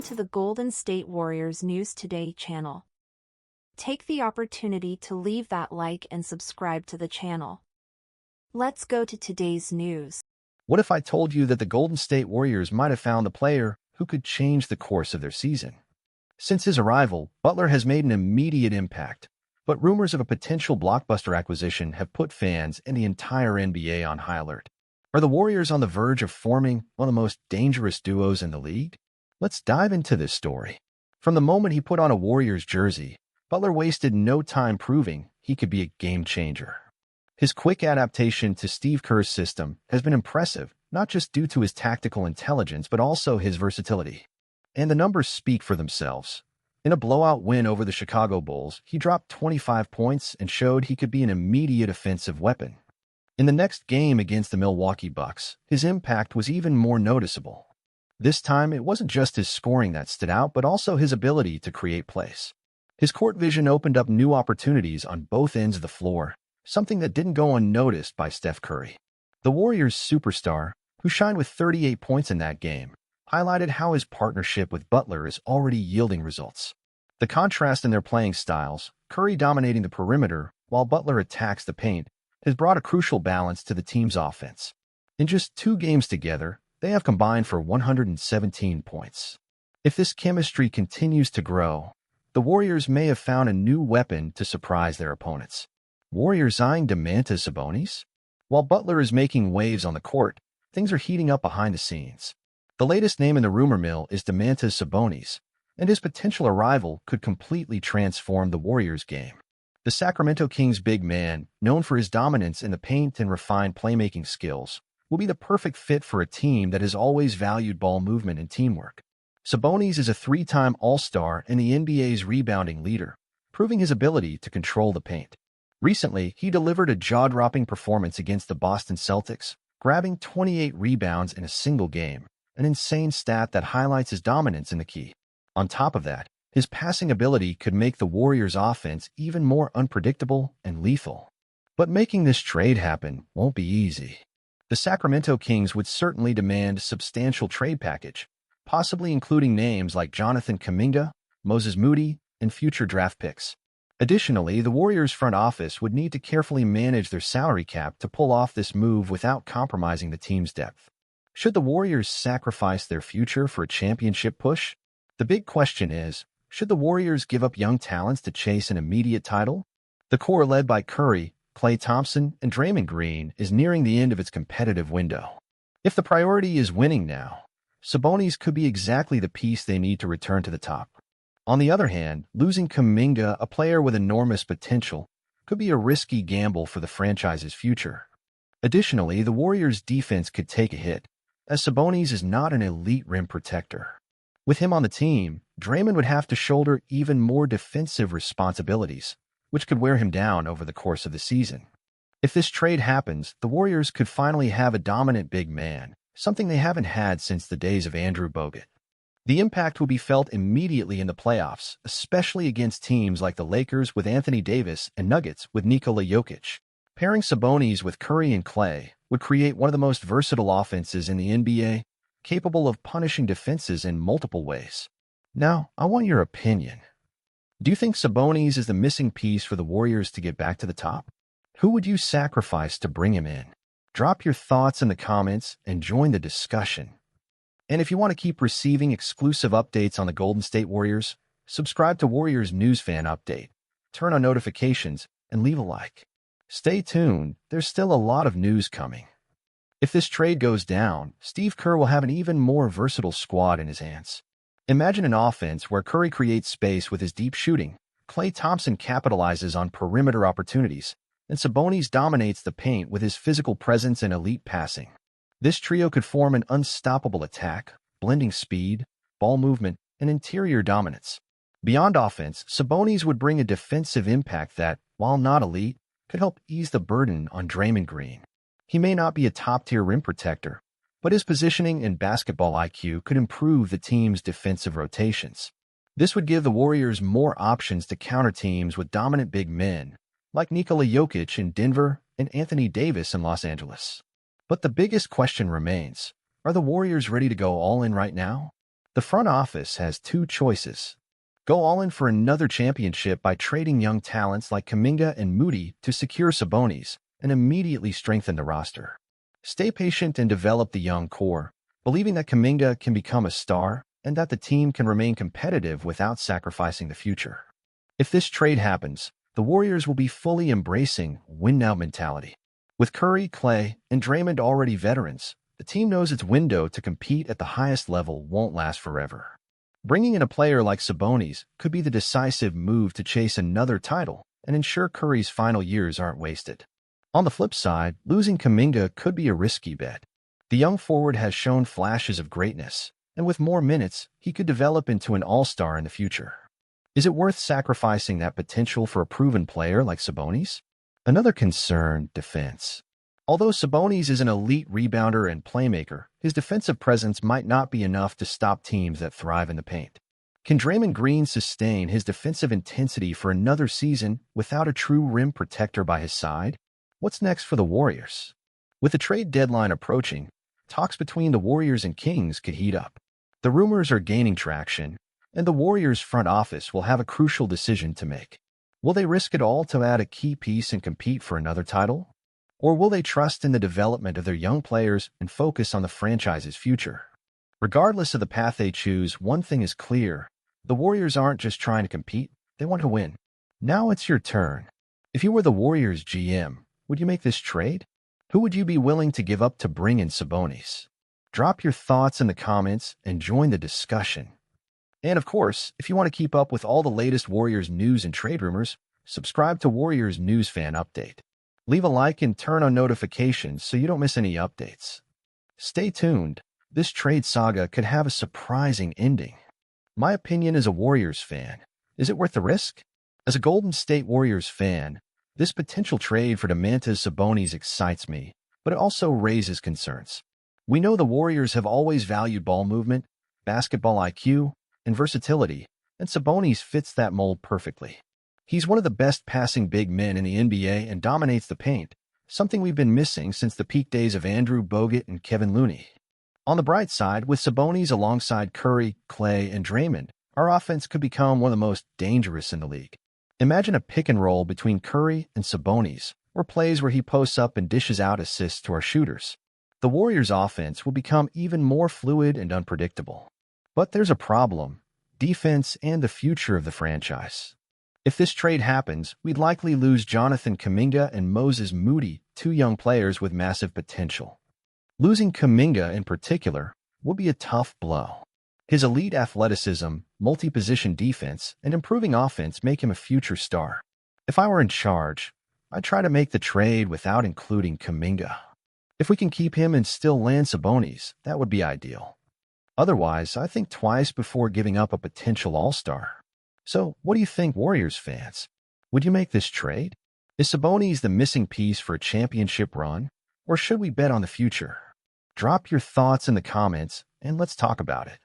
to the Golden State Warriors News Today channel. Take the opportunity to leave that like and subscribe to the channel. Let's go to today's news. What if I told you that the Golden State Warriors might have found the player who could change the course of their season? Since his arrival, Butler has made an immediate impact, but rumors of a potential blockbuster acquisition have put fans and the entire NBA on high alert. Are the Warriors on the verge of forming one of the most dangerous duos in the league? Let's dive into this story. From the moment he put on a Warriors jersey, Butler wasted no time proving he could be a game changer. His quick adaptation to Steve Kerr's system has been impressive, not just due to his tactical intelligence, but also his versatility. And the numbers speak for themselves. In a blowout win over the Chicago Bulls, he dropped 25 points and showed he could be an immediate offensive weapon. In the next game against the Milwaukee Bucks, his impact was even more noticeable. This time, it wasn't just his scoring that stood out, but also his ability to create plays. His court vision opened up new opportunities on both ends of the floor, something that didn't go unnoticed by Steph Curry. The Warriors' superstar, who shined with 38 points in that game, highlighted how his partnership with Butler is already yielding results. The contrast in their playing styles, Curry dominating the perimeter while Butler attacks the paint, has brought a crucial balance to the team's offense. In just 2 games together, they have combined for 117 points. If this chemistry continues to grow, the Warriors may have found a new weapon to surprise their opponents. Warriors eyeing Domantas Sabonis? While Butler is making waves on the court, things are heating up behind the scenes. The latest name in the rumor mill is Domantas Sabonis, and his potential arrival could completely transform the Warriors' game. The Sacramento Kings big man, known for his dominance in the paint and refined playmaking skills, will be the perfect fit for a team that has always valued ball movement and teamwork. Sabonis is a 3-time All-Star and the NBA's rebounding leader, proving his ability to control the paint. Recently, he delivered a jaw-dropping performance against the Boston Celtics, grabbing 28 rebounds in a single game, an insane stat that highlights his dominance in the key. On top of that, his passing ability could make the Warriors' offense even more unpredictable and lethal. But making this trade happen won't be easy. The Sacramento Kings would certainly demand a substantial trade package, possibly including names like Jonathan Kuminga, Moses Moody, and future draft picks. Additionally, the Warriors' front office would need to carefully manage their salary cap to pull off this move without compromising the team's depth. Should the Warriors sacrifice their future for a championship push? The big question is, should the Warriors give up young talents to chase an immediate title? The core led by Curry, Klay Thompson, and Draymond Green is nearing the end of its competitive window. If the priority is winning now, Sabonis could be exactly the piece they need to return to the top. On the other hand, losing Kuminga, a player with enormous potential, could be a risky gamble for the franchise's future. Additionally, the Warriors' defense could take a hit, as Sabonis is not an elite rim protector. With him on the team, Draymond would have to shoulder even more defensive responsibilities, which could wear him down over the course of the season. If this trade happens, the Warriors could finally have a dominant big man, something they haven't had since the days of Andrew Bogut. The impact will be felt immediately in the playoffs, especially against teams like the Lakers with Anthony Davis and Nuggets with Nikola Jokic. Pairing Sabonis with Curry and Klay would create one of the most versatile offenses in the NBA, capable of punishing defenses in multiple ways. Now, I want your opinion. Do you think Sabonis is the missing piece for the Warriors to get back to the top? Who would you sacrifice to bring him in? Drop your thoughts in the comments and join the discussion. And if you want to keep receiving exclusive updates on the Golden State Warriors, subscribe to Warriors News Fan Update, turn on notifications, and leave a like. Stay tuned, there's still a lot of news coming. If this trade goes down, Steve Kerr will have an even more versatile squad in his hands. Imagine an offense where Curry creates space with his deep shooting, Klay Thompson capitalizes on perimeter opportunities, and Sabonis dominates the paint with his physical presence and elite passing. This trio could form an unstoppable attack, blending speed, ball movement, and interior dominance. Beyond offense, Sabonis would bring a defensive impact that, while not elite, could help ease the burden on Draymond Green. He may not be a top-tier rim protector, but his positioning and basketball IQ could improve the team's defensive rotations. This would give the Warriors more options to counter teams with dominant big men, like Nikola Jokic in Denver and Anthony Davis in Los Angeles. But the biggest question remains, are the Warriors ready to go all in right now? The front office has two choices. Go all in for another championship by trading young talents like Kuminga and Moody to secure Sabonis and immediately strengthen the roster. Stay patient and develop the young core, believing that Kuminga can become a star and that the team can remain competitive without sacrificing the future. If this trade happens, the Warriors will be fully embracing win-now mentality. With Curry, Klay, and Draymond already veterans, the team knows its window to compete at the highest level won't last forever. Bringing in a player like Sabonis could be the decisive move to chase another title and ensure Curry's final years aren't wasted. On the flip side, losing Kuminga could be a risky bet. The young forward has shown flashes of greatness, and with more minutes, he could develop into an all-star in the future. Is it worth sacrificing that potential for a proven player like Sabonis? Another concern, defense. Although Sabonis is an elite rebounder and playmaker, his defensive presence might not be enough to stop teams that thrive in the paint. Can Draymond Green sustain his defensive intensity for another season without a true rim protector by his side? What's next for the Warriors? With the trade deadline approaching, talks between the Warriors and Kings could heat up. The rumors are gaining traction, and the Warriors' front office will have a crucial decision to make. Will they risk it all to add a key piece and compete for another title? Or will they trust in the development of their young players and focus on the franchise's future? Regardless of the path they choose, one thing is clear. The Warriors aren't just trying to compete, they want to win. Now it's your turn. If you were the Warriors GM, would you make this trade? Who would you be willing to give up to bring in Sabonis? Drop your thoughts in the comments and join the discussion. And of course, if you want to keep up with all the latest Warriors news and trade rumors, subscribe to Warriors News Fan Update. Leave a like and turn on notifications so you don't miss any updates. Stay tuned. This trade saga could have a surprising ending. My opinion as a Warriors fan, is it worth the risk? As a Golden State Warriors fan, this potential trade for Domantas Sabonis excites me, but it also raises concerns. We know the Warriors have always valued ball movement, basketball IQ, and versatility, and Sabonis fits that mold perfectly. He's one of the best passing big men in the NBA and dominates the paint, something we've been missing since the peak days of Andrew Bogut and Kevin Looney. On the bright side, with Sabonis alongside Curry, Klay, and Draymond, our offense could become one of the most dangerous in the league. Imagine a pick and roll between Curry and Sabonis, or plays where he posts up and dishes out assists to our shooters. The Warriors' offense will become even more fluid and unpredictable. But there's a problem: defense and the future of the franchise. If this trade happens, we'd likely lose Jonathan Kuminga and Moses Moody, two young players with massive potential. Losing Kuminga in particular would be a tough blow. His elite athleticism, multi-position defense, and improving offense make him a future star. If I were in charge, I'd try to make the trade without including Kuminga. If we can keep him and still land Sabonis, that would be ideal. Otherwise, I think twice before giving up a potential all-star. So, what do you think, Warriors fans? Would you make this trade? Is Sabonis the missing piece for a championship run, or should we bet on the future? Drop your thoughts in the comments, and let's talk about it.